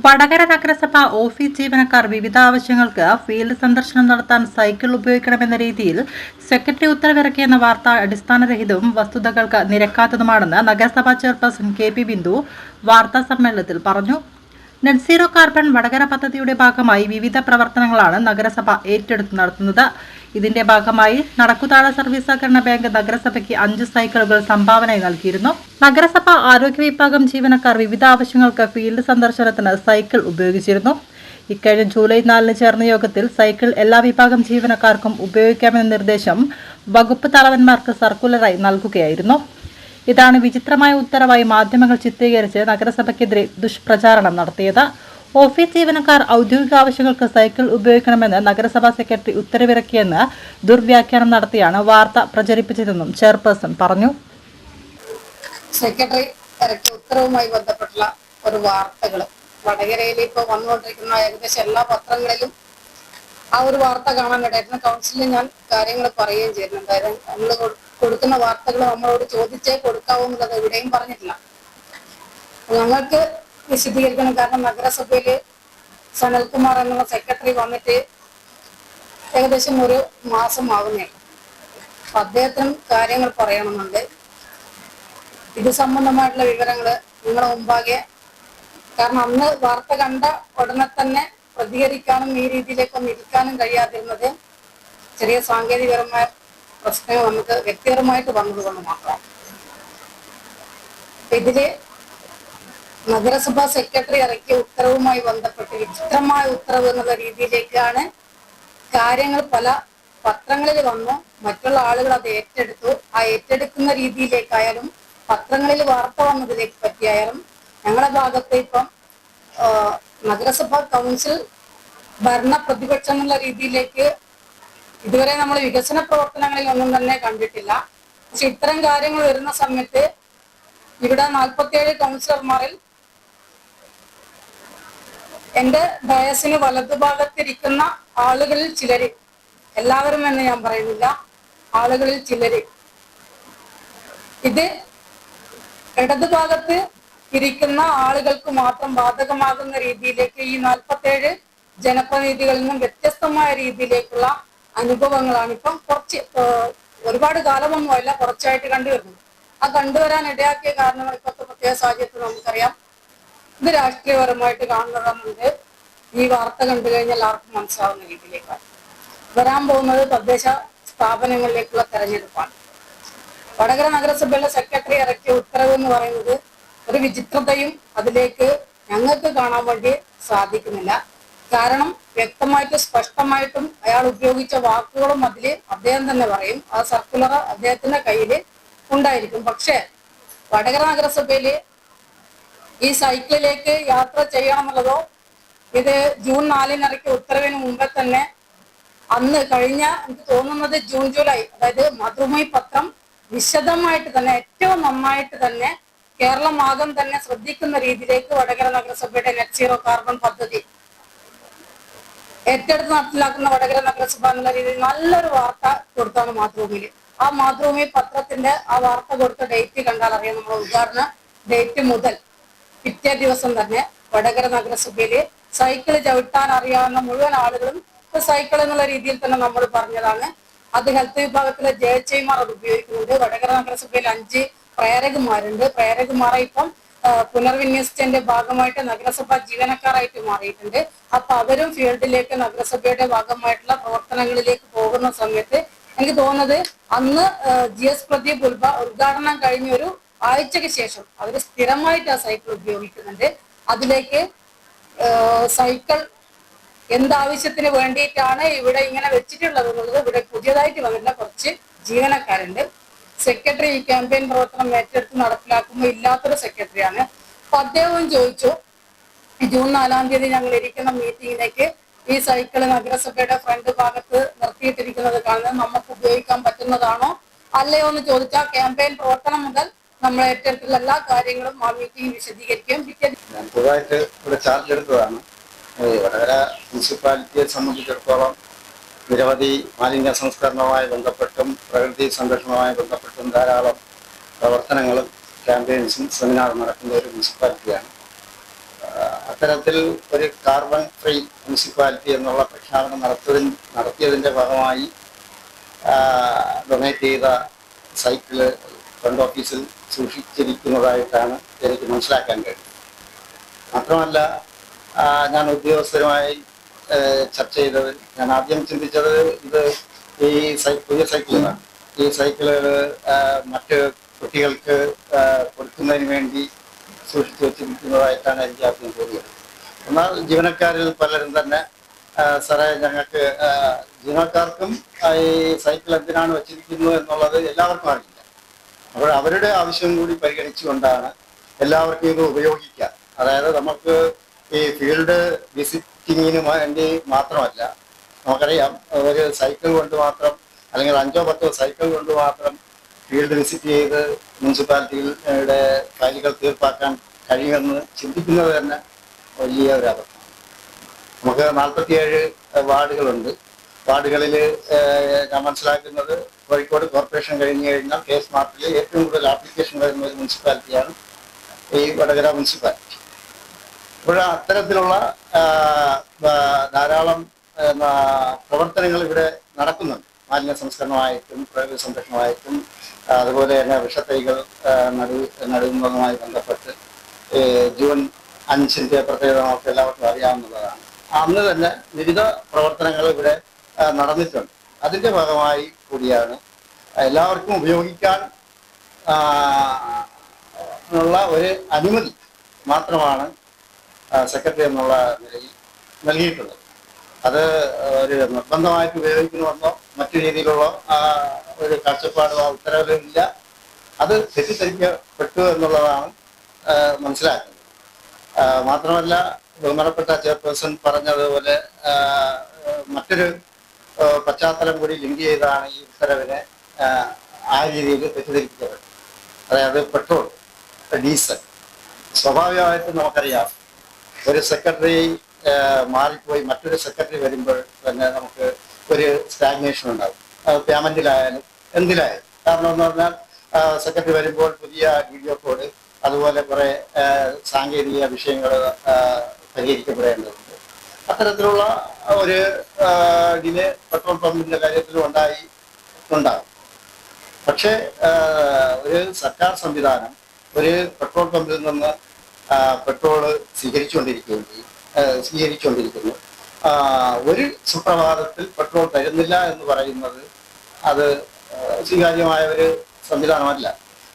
വടകര നഗരസഭ ഓഫീസ് ജീവനക്കാർ വിവിധ ആവശ്യങ്ങൾക്ക് ഫീൽഡ് സന്ദർശനം നടത്താൻ സൈക്കിൾ ഉപയോഗിക്കണമെന്ന രീതിയിൽ സെക്രട്ടറി ഉത്തരവിറക്കിയെന്ന വാർത്ത അടിസ്ഥാനരഹിതവും വസ്തുതകൾക്ക് നിരക്കാത്തതുമാണെന്ന് നഗരസഭാ ചെയർപേഴ്സൺ കെ.പി. ബിന്ദു വാർത്താ സമ്മേളനത്തിൽ പറഞ്ഞു. നെറ്റ് സീറോ കാർബൺ വടകര പദ്ധതിയുടെ ഭാഗമായി വിവിധ പ്രവർത്തനങ്ങളാണ് നഗരസഭ ഏറ്റെടുത്ത് നടത്തുന്നത്. ഇതിന്റെ ഭാഗമായി നടക്കുതാഴ സർവീസ് സഹകരണ ബാങ്ക് നഗരസഭയ്ക്ക് 5 സൈക്കിളുകൾ സംഭാവനയായി നൽകിയിരുന്നു. നഗരസഭ ആരോഗ്യ വിഭാഗം ജീവനക്കാർ വിവിധ ആവശ്യങ്ങൾക്ക് ഫീൽഡ് സന്ദർശനത്തിന് സൈക്കിൾ ഉപയോഗിച്ചിരുന്നു. ഇക്കഴിഞ്ഞ ജൂലൈ 4 ചേർന്ന യോഗത്തിൽ സൈക്കിൾ എല്ലാ വിഭാഗം ജീവനക്കാർക്കും ഉപയോഗിക്കാമെന്ന നിർദ്ദേശം വകുപ്പ് തലവന്മാർക്ക് സർക്കുലറായി നൽകുകയായിരുന്നു. ഇതാണ് വിചിത്രമായ ഉത്തരവായി മാധ്യമങ്ങൾ ചിത്രീകരിച്ച് നഗരസഭയ്ക്കെതിരെ ദുഷ്പ്രചാരണം നടത്തിയത്. ഓഫീസ് ജീവനക്കാർ ഔദ്യോഗിക ആവശ്യങ്ങൾക്ക് സൈക്കിൾ ഉപയോഗിക്കണമെന്ന് നഗരസഭാ സെക്രട്ടറി ഉത്തരവിറക്കിയെന്ന് ദുർവ്യാഖ്യാനം നടത്തിയാണ് വാർത്ത പ്രചരിപ്പിച്ചതെന്നും ചെയർപേഴ്സൺ പറഞ്ഞു. സെക്രട്ടറി ഇറക്കിയ ഉത്തരവുമായി ബന്ധപ്പെട്ടുള്ള ഒരു വാർത്തകൾ വടകരയിൽ ഇപ്പോൾ വന്നുകൊണ്ടിരിക്കുന്ന ഏകദേശം എല്ലാ പത്രങ്ങളിലും ആ ഒരു വാർത്ത കാണാനിടയായിരുന്നു. കൗൺസിലിൽ ഞാൻ കാര്യങ്ങൾ പറയുകയും ചെയ്യുന്നുണ്ട്. അതായത് നമ്മൾ കൊടുക്കുന്ന വാർത്തകൾ നമ്മളോട് ചോദിച്ചേ കൊടുക്കാവൂ എന്നുള്ളത് എവിടെയും പറഞ്ഞിട്ടില്ല. ഞങ്ങൾക്ക് വിശദീകരിക്കണം. കാരണം നഗരസഭയിൽ സനൽകുമാർ എന്നുള്ള സെക്രട്ടറി വന്നിട്ട് ഏകദേശം 1 മാസം ആകുന്നേ. അപ്പൊ അദ്ദേഹത്തിനും കാര്യങ്ങൾ പറയണമെന്നുണ്ട്. ഇത് സംബന്ധമായിട്ടുള്ള വിവരങ്ങൾ നിങ്ങളുടെ മുമ്പാകെ, കാരണം അന്ന് വാർത്ത കണ്ട ഉടനെ തന്നെ പ്രതികരിക്കാനും ഈ രീതിയിലേക്കൊന്നും ഇരിക്കാനും കഴിയാതിരുന്നത് ചെറിയ സാങ്കേതികപരമായ പ്രശ്നങ്ങൾ നമുക്ക് വ്യക്തിപരമായിട്ട് വന്നതുകൊണ്ട് മാത്രമാണ്. ഇതില് നഗരസഭാ സെക്രട്ടറി ഇറക്കിയ ഉത്തരവുമായി ബന്ധപ്പെട്ട് വിചിത്രമായ ഉത്തരവ് എന്നുള്ള രീതിയിലേക്കാണ് കാര്യങ്ങൾ പല പത്രങ്ങളിൽ വന്നു. മറ്റുള്ള ആളുകൾ അത് ഏറ്റെടുത്തു. ആ ഏറ്റെടുക്കുന്ന രീതിയിലേക്കായാലും പത്രങ്ങളിൽ വാർത്ത വന്നതിലേക്ക് പറ്റിയായാലും ഞങ്ങളുടെ ഭാഗത്ത് ഇപ്പം നഗരസഭാ കൗൺസിൽ ഭരണ പ്രതിപക്ഷം എന്നുള്ള രീതിയിലേക്ക് ഇതുവരെ നമ്മൾ വികസന പ്രവർത്തനങ്ങളിൽ ഒന്നും തന്നെ കണ്ടിട്ടില്ല. പക്ഷെ ഇത്തരം കാര്യങ്ങൾ വരുന്ന സമയത്ത് ഇവിടെ 47 കൗൺസിലർമാരിൽ എന്റെ ഡയസിന് വലതുഭാഗത്തിരിക്കുന്ന ആളുകളിൽ ചിലര്, എല്ലാവരും എന്ന് ഞാൻ പറയുന്നില്ല, ആളുകളിൽ ചിലര് ഇത് ഇടതുഭാഗത്ത് ഇരിക്കുന്ന ആളുകൾക്ക് മാത്രം ബാധകമാകുന്ന രീതിയിലേക്ക് ഈ 47 ജനപ്രതിനിധികളിൽ നിന്നും വ്യത്യസ്തമായ രീതിയിലേക്കുള്ള അനുഭവങ്ങളാണ് ഇപ്പം ഒരുപാട് കാലമൊന്നുമല്ല, കുറച്ചായിട്ട് കണ്ടുവരുന്നത്. ആ കണ്ടുവരാൻ ഇടയാക്കിയ കാരണങ്ങൾ ഇപ്പോഴത്തെ പ്രത്യേക സാഹചര്യത്തിൽ നമുക്കറിയാം. ഇത് രാഷ്ട്രീയപരമായിട്ട് കാണുന്നതുകൊണ്ട് ഈ വാർത്ത കണ്ടു കഴിഞ്ഞാൽ ആർക്കും മനസ്സിലാവുന്ന രീതിയിലേക്കാണ്. വരാൻ പോകുന്നത് തദ്ദേശ സ്ഥാപനങ്ങളിലേക്കുള്ള തെരഞ്ഞെടുപ്പാണ്. വടകര നഗരസഭയിലെ സെക്രട്ടറി ഇറക്കിയ ഉത്തരവ് എന്ന് പറയുന്നത് ഒരു വിചിത്രതയും അതിലേക്ക് ഞങ്ങൾക്ക് കാണാൻ വേണ്ടി സാധിക്കുന്നില്ല. കാരണം വ്യക്തമായിട്ടും സ്പഷ്ടമായിട്ടും അയാൾ ഉപയോഗിച്ച വാക്കുകളും അതിൽ അദ്ദേഹം തന്നെ പറയും. ആ സർക്കുലർ അദ്ദേഹത്തിന്റെ കയ്യിൽ ഉണ്ടായിരിക്കും. പക്ഷെ വടകര നഗരസഭയില് ഈ സൈക്കിളിലേക്ക് യാത്ര ചെയ്യണമെന്നുള്ളതോ ഇത് ജൂൺ 4 ഇറക്കിയ ഉത്തരവിന് മുമ്പേ തന്നെ അന്ന് കഴിഞ്ഞ എനിക്ക് തോന്നുന്നത് ജൂൺ ജൂലൈ, അതായത് മാതൃഭൂമി പത്രം വിശദമായിട്ട് തന്നെ ഏറ്റവും നന്നായിട്ട് തന്നെ കേരളമാകം തന്നെ ശ്രദ്ധിക്കുന്ന രീതിയിലേക്ക് വടകര നഗരസഭയുടെ നെറ്റ് സീറോ കാർബൺ പദ്ധതി ഏറ്റെടുത്ത് നടപ്പിലാക്കുന്ന വടകര നഗരസഭ എന്നുള്ള രീതിയിൽ നല്ലൊരു വാർത്ത കൊടുത്താണ് മാതൃഭൂമിയിൽ. ആ മാതൃഭൂമി പത്രത്തിന്റെ ആ വാർത്ത കൊടുത്ത ഡേറ്റ് കണ്ടാൽ അറിയാം. നമ്മൾ ഉദ്ഘാടന ഡേറ്റ് മുതൽ പിറ്റേ ദിവസം തന്നെ വടകര നഗരസഭയില് സൈക്കിൾ ചവിട്ടാൻ അറിയാവുന്ന മുഴുവൻ ആളുകളും സൈക്കിൾ എന്നുള്ള രീതിയിൽ തന്നെ നമ്മൾ പറഞ്ഞതാണ്. അത് ഹെൽത്ത് വിഭാഗത്തിലെ ജയച്ചൈമാർ അത് ഉപയോഗിക്കുന്നുണ്ട്. വടകര നഗരസഭയിൽ 5 പ്രേരകന്മാരുണ്ട്. പ്രേരകന്മാരെ ഇപ്പം പുനർവിന്യസിച്ചതിന്റെ ഭാഗമായിട്ട് നഗരസഭ ജീവനക്കാരായിട്ട് മാറിയിട്ടുണ്ട്. അപ്പൊ അവരും ഫീൽഡിലേക്ക് നഗരസഭയുടെ ഭാഗമായിട്ടുള്ള പ്രവർത്തനങ്ങളിലേക്ക് പോകുന്ന സമയത്ത് എനിക്ക് തോന്നുന്നത് അന്ന് GS പ്രദീപ് ഉദ്ഘാടനം കഴിഞ്ഞ ഒരു ആഴ്ചക്ക് ശേഷം അവർ സ്ഥിരമായിട്ട് ആ സൈക്കിൾ ഉപയോഗിക്കുന്നുണ്ട്. അതിലേക്ക് സൈക്കിൾ എന്താവശ്യത്തിന് വേണ്ടിയിട്ടാണ് ഇവിടെ ഇങ്ങനെ വെച്ചിട്ടുള്ളത് എന്നുള്ളത് ഇവിടെ പുതിയതായിട്ട് വന്നിട്ടുള്ള കുറച്ച് ജീവനക്കാരുണ്ട്. സെക്രട്ടറി ഈ ക്യാമ്പയിൻ പ്രവർത്തനം ഏറ്റെടുത്ത് നടപ്പിലാക്കുമ്പോൾ ഇല്ലാത്തൊരു സെക്രട്ടറിയാണ്. അപ്പൊ അദ്ദേഹവും ചോദിച്ചു, ജൂൺ 4 ഞങ്ങൾ ഇരിക്കുന്ന മീറ്റിങ്ങിലേക്ക് ഈ സൈക്കിള് നഗരസഭയുടെ ഫ്രണ്ട് ഭാഗത്ത് നിർത്തിയിട്ടിരിക്കുന്നത് കാണുന്നത് നമുക്ക് ഉപയോഗിക്കാൻ പറ്റുന്നതാണോ അല്ലയോ എന്ന് ചോദിച്ചാൽ ക്യാമ്പയിൻ പ്രവർത്തനം മുതൽ നമ്മൾ ഏറ്റെടുത്തുള്ള എല്ലാ കാര്യങ്ങളും ആ മീറ്റിംഗ് വിശദീകരിക്കുകയും പൊതുവായിട്ട് ഇവിടെ ചാർജ് എടുത്തതാണ്. വടകര മുനിസിപ്പാലിറ്റിയെ സംബന്ധിച്ചിടത്തോളം നിരവധി മാലിന്യ സംസ്കരണവുമായി ബന്ധപ്പെട്ടും പ്രകൃതി സംരക്ഷണവുമായി ബന്ധപ്പെട്ടും ധാരാളം പ്രവർത്തനങ്ങളും ക്യാമ്പയിൻസും സെമിനാറും നടക്കുന്ന ഒരു മുനിസിപ്പാലിറ്റിയാണ്. അത്തരത്തിൽ ഒരു കാർബൺ ഫ്രീ മുനിസിപ്പാലിറ്റി എന്നുള്ള പ്രഖ്യാപനം നടത്തിയതിൻ്റെ ഭാഗമായി ഡൊണേറ്റ് ചെയ്ത സൈക്കിള് ഫ്രണ്ട് ഓഫീസിൽ സൂക്ഷിച്ചിരിക്കുന്നതായിട്ടാണ് എനിക്ക് മനസ്സിലാക്കാൻ കഴിയുന്നത്. മാത്രമല്ല, ഞാൻ ഉദ്യോഗസ്ഥരുമായി ചർച്ച ചെയ്തത്, ഞാൻ ആദ്യം ചിന്തിച്ചത് ഇത് ഈ പുതിയ സൈക്കിളുകളാണ്. ഈ സൈക്കിളുകൾ മറ്റ് കുട്ടികൾക്ക് കൊടുക്കുന്നതിന് വേണ്ടി സൂക്ഷിച്ചു വച്ചിരിക്കുന്നതായിട്ടാണ് എനിക്ക് ആദ്യം തോന്നിയത്. എന്നാൽ ജീവനക്കാരിൽ പലരും തന്നെ സാറേ, ഞങ്ങൾക്ക് ജീവനക്കാർക്കും ഈ സൈക്കിൾ എന്തിനാണ് വെച്ചിരിക്കുന്നത് എന്നുള്ളത് എല്ലാവർക്കും അറിയില്ല. അപ്പോൾ അവരുടെ ആവശ്യം കൂടി പരിഗണിച്ചുകൊണ്ടാണ് എല്ലാവർക്കും ഇത് ഉപയോഗിക്കാം. അതായത് നമുക്ക് ഈ ഫീൽഡ് വിസിറ്റിങ്ങിന് വേണ്ടി മാത്രമല്ല, നമുക്കറിയാം ഒരു സൈക്കിൾ കൊണ്ട് മാത്രം അല്ലെങ്കിൽ 5-10 സൈക്കിൾ കൊണ്ട് മാത്രം ഫീൽഡ് വിസിറ്റ് ചെയ്ത് മുനിസിപ്പാലിറ്റിയുടെ ഫയലുകൾ തീർപ്പാക്കാൻ കഴിയുമെന്ന് ചിന്തിക്കുന്നത് തന്നെ വലിയ ഒരു അബദ്ധമാണ്. നമുക്ക് 47 വാർഡുകളുണ്ട്. വാർഡുകളിൽ ഞാൻ മനസ്സിലാക്കുന്നത് കോഴിക്കോട് കോർപ്പറേഷൻ കഴിഞ്ഞു കഴിഞ്ഞാൽ കേസ് മാർട്ടിൽ ഏറ്റവും കൂടുതൽ ആപ്ലിക്കേഷൻ വരുന്ന ഒരു മുനിസിപ്പാലിറ്റിയാണ് ഈ വടകര മുനിസിപ്പാലിറ്റി. ഇപ്പോൾ അത്തരത്തിലുള്ള ധാരാളം പ്രവർത്തനങ്ങൾ ഇവിടെ നടക്കുന്നുണ്ട്. മാലിന്യ സംസ്കരണമായിട്ടും പ്രകൃതി സംരക്ഷണമായിട്ടും അതുപോലെ തന്നെ വിഷത്തൈകൾ നടുന്നതുമായി ബന്ധപ്പെട്ട് ജൂൺ 5 പ്രത്യേകത നമുക്ക് എല്ലാവർക്കും അറിയാവുന്നതാണ്. അന്ന് തന്നെ വിവിധ പ്രവർത്തനങ്ങൾ ഇവിടെ നടന്നിട്ടുണ്ട്. അതിൻ്റെ ഭാഗമായി കൂടിയാണ് എല്ലാവർക്കും ഉപയോഗിക്കാൻ ഉള്ള ഒരു അനുമതി മാത്രമാണ് സെക്രട്ടറി എന്നുള്ള നിലയിൽ നൽകിയിട്ടുള്ളത്. അത് ഒരു നിർബന്ധമായിട്ട് ഉപയോഗിക്കണമെന്നോ മറ്റു രീതിയിലുള്ള ഒരു കാഴ്ചപ്പാടോ ഉത്തരവില്ല. അത് തെറ്റിദ്ധരിക്കപ്പെട്ടു എന്നുള്ളതാണ് മനസ്സിലാക്കുന്നത്. മാത്രമല്ല, ബഹുമാനപ്പെട്ട ചെയർപേഴ്സൺ പറഞ്ഞതുപോലെ മറ്റൊരു പശ്ചാത്തലം കൂടി ലിങ്ക് ചെയ്താണ് ഈ ഉത്തരവിനെ ആ രീതിയിൽ തെറ്റിദ്ധരിപ്പിക്കപ്പെട്ടത്. അതായത് പെട്രോൾ, ഡീസൽ, സ്വാഭാവികമായിട്ടും നമുക്കറിയാം ഒരു സെക്രട്ടറി മാറിപ്പോയി മറ്റൊരു സെക്രട്ടറി വരുമ്പോൾ തന്നെ നമുക്ക് ഒരു സ്റ്റാഗ്നേഷൻ ഉണ്ടാകും. പേയ്മെന്റിലായാലും എന്തിലായാലും. കാരണം എന്ന് പറഞ്ഞാൽ സെക്രട്ടറി വരുമ്പോൾ പുതിയ വീഡിയോ കോഡ്, അതുപോലെ കുറെ സാങ്കേതിക വിഷയങ്ങൾ പരിഹരിക്കപ്പെടേണ്ടതുണ്ട്. അത്തരത്തിലുള്ള ഒരു ഡിലേ പെട്രോൾ പമ്പിന്റെ കാര്യത്തിലും ഉണ്ടാകും. പക്ഷേ ഒരു സർക്കാർ സംവിധാനം ഒരു പെട്രോൾ പമ്പിൽ നിന്ന് പെട്രോള് സ്വീകരിച്ചുകൊണ്ടിരിക്കുന്നു. ഒരു സുപ്രഭാതത്തിൽ പെട്രോൾ തരുന്നില്ല എന്ന് പറയുന്നത് അത് സ്വീകാര്യമായ ഒരു സംവിധാനമല്ല.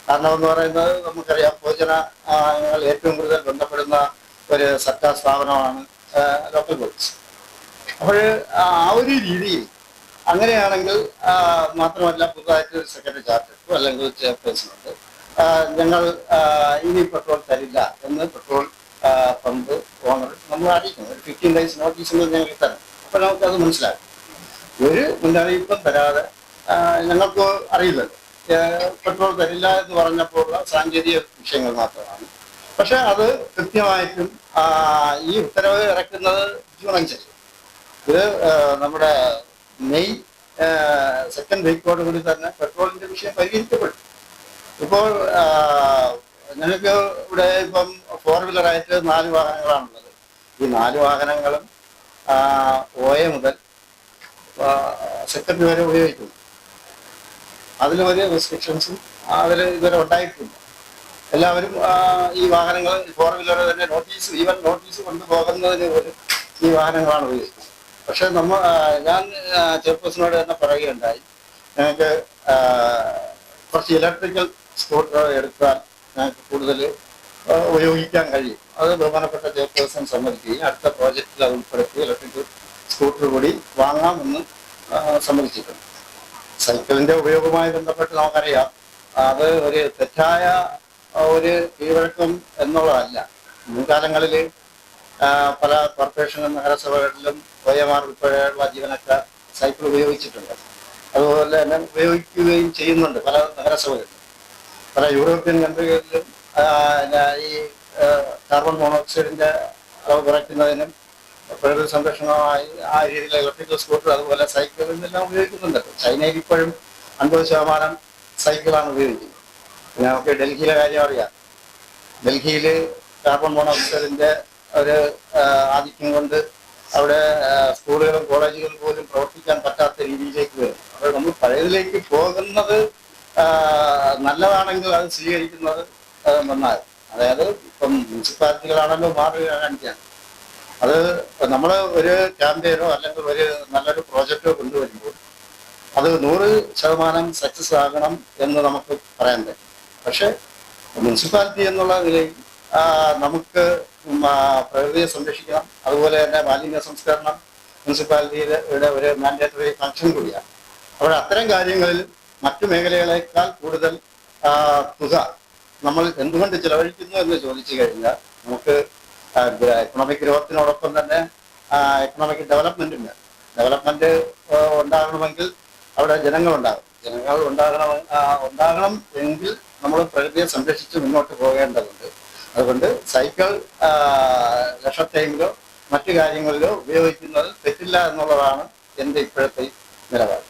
കാരണം എന്ന് പറയുന്നത് നമുക്കറിയാം, പൊതുജനങ്ങൾ ഏറ്റവും കൂടുതൽ ബന്ധപ്പെടുന്ന ഒരു സർക്കാർ സ്ഥാപനമാണ് ലോക്കൽ ബോഡീസ്. അപ്പോൾ ആ ഒരു രീതിയിൽ അങ്ങനെയാണെങ്കിൽ മാത്രമല്ല, പുതുതായിട്ട് സെക്രട്ടറി ചാർജ് അല്ലെങ്കിൽ ചെയർപേഴ്സണുണ്ട്, ഞങ്ങൾ ഇനി പെട്രോൾ തരില്ല എന്ന് പെട്രോൾ പമ്പ് ഓണർ നമ്മൾ അറിയിക്കുന്നു. ഒരു 15 days നോട്ടീസ് ഞങ്ങൾക്ക് തരണം. അപ്പോൾ നമുക്കത് മനസ്സിലാക്കും. ഒരു മുന്നറിയിപ്പും തരാതെ ഞങ്ങൾക്ക് അറിയില്ലല്ലോ. പെട്രോൾ തരില്ല എന്ന് പറഞ്ഞപ്പോഴുള്ള സാങ്കേതിക വിഷയങ്ങൾ മാത്രമാണ്. പക്ഷെ അത് കൃത്യമായിട്ടും ഈ ഉത്തരവ് ഇറക്കുന്നത് ജൂൺ 5. ഇത് നമ്മുടെ മെയ് 2nd വീക്കോട് കൂടി തന്നെ പെട്രോളിന്റെ വിഷയം പരിഹരിക്കപ്പെട്ടു. ഇപ്പോൾ ഞങ്ങൾക്ക് ഇവിടെ ഇപ്പം 4 വീലറായിട്ട് 4 വാഹനങ്ങളാണുള്ളത്. ഈ 4 വാഹനങ്ങളും OA മുതൽ സെക്രട്ടറി വരെ ഉപയോഗിക്കുന്നു. അതിൽ ഒരു റെസ്ട്രിക്ഷൻസും അതിൽ ഇതുവരെ ഉണ്ടായിട്ടില്ല. എല്ലാവരും ഈ വാഹനങ്ങൾ 4 വീലർ തന്നെ നോട്ടീസ് കൊണ്ടുപോകുന്നതിന് പോലും ഈ വാഹനങ്ങളാണ് ഉപയോഗിക്കുന്നത്. പക്ഷെ ഞാൻ ചെയർപേഴ്സണോട് തന്നെ പറയുകയുണ്ടായി, ഞങ്ങൾക്ക് കുറച്ച് ഇലക്ട്രിക്കൽ സ്കൂട്ടർ എടുക്കാൻ ഞങ്ങൾക്ക് കൂടുതൽ ഉപയോഗിക്കാൻ കഴിയും. അത് ബഹുമാനപ്പെട്ട ചെയർപേഴ്സൺ സമ്മതിക്കുകയും അടുത്ത പ്രോജക്റ്റിൽ അത് ഉൾപ്പെടുത്തി ഇലക്ട്രിക്കൽ സ്കൂട്ടർ കൂടി വാങ്ങാമെന്ന് സമ്മതിച്ചിട്ടുണ്ട്. സൈക്കിളിന്റെ ഉപയോഗവുമായി ബന്ധപ്പെട്ട് നമുക്കറിയാം, അത് ഒരു തെറ്റായ ഒരു കീഴ്വഴക്കം എന്നുള്ളതല്ല. മുൻകാലങ്ങളിൽ പല കോർപ്പറേഷൻ നഗരസഭകളിലും OMR ഉൾപ്പെടെയുള്ള ജീവനക്കാർ സൈക്കിൾ ഉപയോഗിച്ചിട്ടുണ്ട്. അതുപോലെ തന്നെ ഉപയോഗിക്കുകയും ചെയ്യുന്നുണ്ട് പല നഗരസഭകളിലും. പല യൂറോപ്യൻ കൺട്രികളിലും ഈ കാർബൺ മോണോക്സൈഡിന്റെ അളവ് കുറയ്ക്കുന്നതിനും പ്രകൃതി സംരക്ഷണമായി ആ രീതിയിൽ ഇലക്ട്രിക്കൽ സ്കൂട്ടർ അതുപോലെ സൈക്കിൾ ഇതെല്ലാം ഉപയോഗിക്കുന്നുണ്ട്. ചൈനയിൽ ഇപ്പോഴും 50% സൈക്കിളാണ് ഉപയോഗിക്കുന്നത്. പിന്നെ നമുക്ക് ഡൽഹിയിലെ കാര്യം അറിയാം. ഡൽഹിയിൽ കാർബൺ മോണോക്സൈഡിന്റെ ഒരു ആധിക്യം കൊണ്ട് അവിടെ സ്കൂളുകളും കോളേജുകളും പോലും പ്രവർത്തിക്കാൻ പറ്റാത്ത രീതിയിലേക്ക് വരും. അപ്പോൾ നമ്മൾ പഴയതിലേക്ക് പോകുന്നത് നല്ലതാണെങ്കിൽ അത് സ്വീകരിക്കുന്നത് നന്നായി. അതായത് ഇപ്പം മുനിസിപ്പാലിറ്റികളാണല്ലോ മാതൃക കാണിക്കാൻ. അത് നമ്മൾ ഒരു ക്യാമ്പയിനോ അല്ലെങ്കിൽ ഒരു നല്ലൊരു പ്രോജക്റ്റോ കൊണ്ടുവരുമ്പോൾ അത് 100% സക്സസ് ആകണം എന്ന് നമുക്ക് പറയാൻ പറ്റും. പക്ഷെ മുനിസിപ്പാലിറ്റി എന്നുള്ള നിലയിൽ നമുക്ക് പ്രകൃതിയെ സംരക്ഷിക്കണം. അതുപോലെ തന്നെ മാലിന്യ സംസ്കരണം മുനിസിപ്പാലിറ്റിയുടെ ഒരു മാൻഡേറ്ററി ഫംഗ്ഷൻ കൂടിയാണ്. അപ്പോൾ അത്തരം കാര്യങ്ങളിൽ മറ്റു മേഖലകളേക്കാൾ കൂടുതൽ തുക നമ്മൾ എന്തുകൊണ്ട് ചിലവഴിക്കുന്നു എന്ന് ചോദിച്ചു കഴിഞ്ഞാൽ നമുക്ക് എക്കണോമിക് ഗ്രോത്തിനോടൊപ്പം തന്നെ എക്കണോമിക് ഡെവലപ്മെന്റ് ഉണ്ടാകണമെങ്കിൽ അവിടെ ജനങ്ങൾ ഉണ്ടാകണം എങ്കിൽ നമ്മൾ പ്രകൃതിയെ സംരക്ഷിച്ച് മുന്നോട്ട് പോകേണ്ടതുണ്ട്. അതുകൊണ്ട് സൈക്കിൾ ലക്ഷത്തെങ്കിലോ മറ്റു കാര്യങ്ങളിലോ ഉപയോഗിക്കുന്നത് തെറ്റില്ല എന്നുള്ളതാണ് എൻ്റെ ഇപ്പോഴത്തെ നിലപാട്.